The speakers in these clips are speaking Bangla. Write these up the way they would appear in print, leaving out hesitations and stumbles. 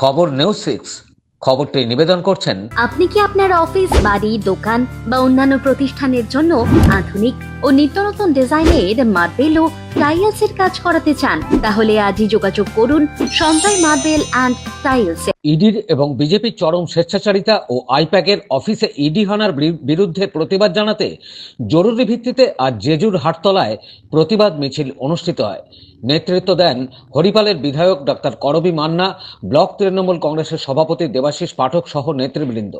খবর নিউজ 6 খবরটি নিবেদন করছেন। আপনি কি আপনার অফিস, বাড়ি, দোকান বা অন্যান্য প্রতিষ্ঠানের জন্য আধুনিক ও নিত্যনতুন ডিজাইনের মার্বেল ও টাইলসের কাজ করাতে চান? তাহলে আজই যোগাযোগ করুন সঞ্জয় মার্বেল অ্যান্ড টাইলস। ইডির এবং বিজেপির চরম স্বেচ্ছাচারিতা ও আইপ্যাকের অফিসে ইডি হানার বিরুদ্ধে প্রতিবাদ জানাতে জরুরি ভিত্তিতে আজ জেজুর হাটতলায় প্রতিবাদ মিছিল অনুষ্ঠিত হয়। নেতৃত্ব দেন হরিপালের বিধায়ক ডক্টর করবী মান্না, ব্লক তৃণমূল কংগ্রেসের সভাপতি দেবাশিস পাঠক সহ নেতৃবৃন্দ।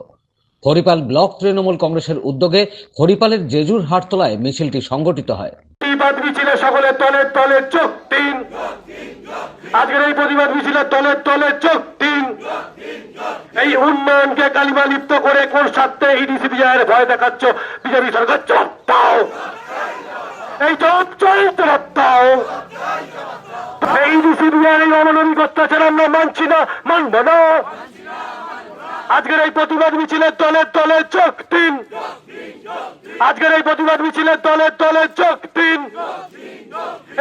হরিপাল ব্লক তৃণমূল কংগ্রেসের উদ্যোগে হরিপালের জেজুর হাটতলায় মিছিলটি সংগঠিত হয়। প্রতিবাদ মিছিলে সকলে তলে তলে চোখ দিন। আজকের এই প্রতিবাদ মিছিলে তলে তলে চোখ দিন। এই উন্নয়নকে কালিমা লিপ্ত করে কোন স্বার্থে ইডিসিবিআই এর ভয় দেখাচ্ছ? বিজেপি সরকার জবাব দাও, এই জবাব দাও। এই ইডিসিবিআই এই অমানবিক অত্যাচার আমরা মানছি না, মানব না। আজকের এই প্রতিবাদ মিছিলে তলে তলে চোখ দিন। আজকের এই প্রতিবাদ মিছিলে তলে তলে চোখ দিন।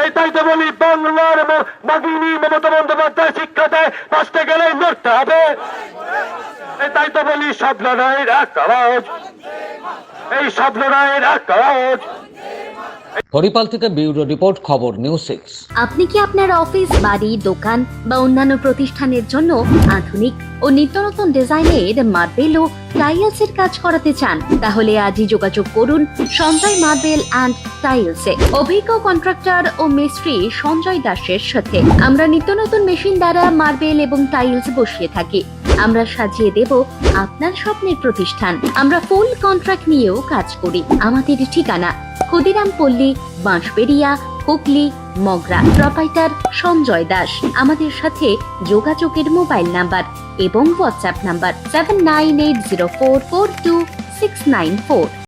এই তাই তো বলি, বাংলার বাগিনী মমতা বন্দ্যোপাধ্যায় শিক্ষা দেয়, বাঁচতে গেলে লড়তে হবে। এই তাই তো বলি, সব লড়াইয়ের এক আওয়াজ, এই সব লড়াইয়ের এক আওয়াজ। হরিপাল থেকে ব্যুরো রিপোর্ট, খবর নিউজ 6। আপনি কি আপনার অফিস, বাড়ি, দোকান বা অন্যান্য প্রতিষ্ঠানের জন্য আধুনিক ও নিত্যনতুন ডিজাইনের মার্বেল ও টাইলসের কাজ করাতে চান? তাহলে আজই যোগাযোগ করুন সঞ্জয় মার্বেল অ্যান্ড টাইলসে। অভিজ্ঞ কন্ট্রাক্টর ও মিস্ত্রি সঞ্জয় দাসের সাথে আমরা নিত্য নতুন মেশিন দ্বারা মার্বেল এবং টাইলস বসিয়ে থাকি। আমরা সাজিয়ে দেব আপনার স্বপ্নের প্রতিষ্ঠান। আমরা ফুল কন্ট্রাক্ট নিয়েও কাজ করি। আমাদের ঠিকানা ক্ষুদিরাম পল্লী, বাঁশবেড়িয়া, হুগলি, মগরা। প্রোপাইটার সঞ্জয় দাস। আমাদের সাথে যোগাযোগের মোবাইল নাম্বার এবং হোয়াটসঅ্যাপ নাম্বার 7980442694।